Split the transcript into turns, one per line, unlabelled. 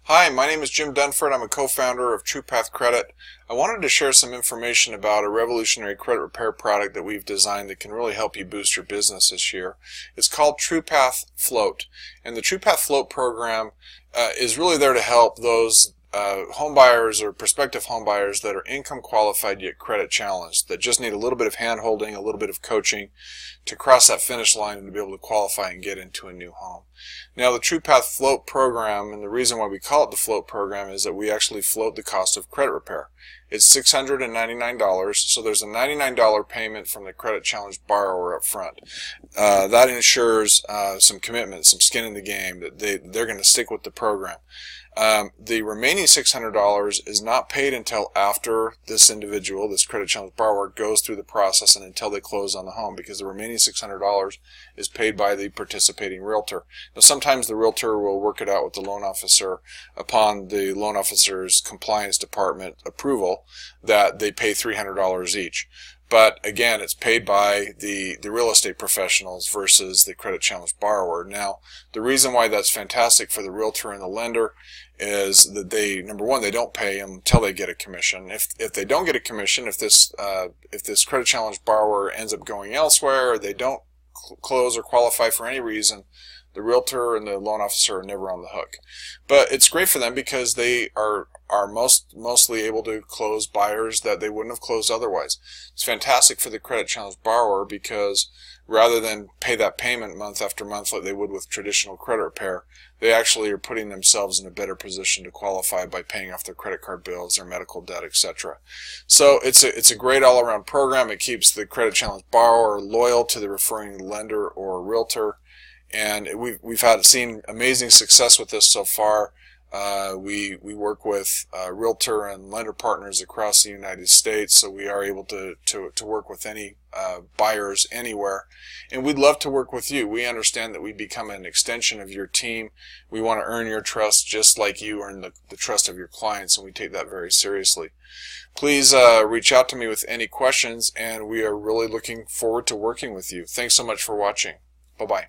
Hi, my name is Jim Dunford. I'm a co-founder of TruPath Credit. I wanted to share some information about a revolutionary credit repair product that we've designed that can really help you boost your business this year. It's called TruPath Float, and the TruPath Float program is really there to help those home buyers or prospective home buyers that are income qualified yet credit challenged, that just need a little bit of hand holding, a little bit of coaching to cross that finish line and to be able to qualify and get into a new home. Now, the TruPath Float program, and the reason why we call it the Float program, is that we actually float the cost of credit repair. It's $699, so there's a $99 payment from the credit challenged borrower up front. That ensures some commitment, some skin in the game, that they're going to stick with the program. The remaining $600 is not paid until after this individual, this credit challenge borrower, goes through the process and until they close on the home, because the remaining $600 is paid by the participating realtor. Now, sometimes the realtor will work it out with the loan officer upon the loan officer's compliance department approval that they pay $300 each. But again, it's paid by the real estate professionals versus the credit challenged borrower. Now, the reason why that's fantastic for the realtor and the lender is that they, number one, they don't pay them until they get a commission. If they don't get a commission, if this credit challenged borrower ends up going elsewhere, or they don't close or qualify for any reason, the realtor and the loan officer are never on the hook. But it's great for them because they are mostly able to close buyers that they wouldn't have closed otherwise. It's fantastic for the credit challenged borrower because rather than pay that payment month after month like they would with traditional credit repair, they actually are putting themselves in a better position to qualify by paying off their credit card bills, their medical debt, etc. So it's a great all-around program. It keeps the credit challenged borrower loyal to the referring lender or realtor. And we've seen amazing success with this so far. We work with realtor and lender partners across the United States, so we are able to work with any buyers anywhere. And we'd love to work with you. We understand that we become an extension of your team. We want to earn your trust just like you earn the trust of your clients, and we take that very seriously. Please reach out to me with any questions, and we are really looking forward to working with you. Thanks so much for watching. Bye-bye.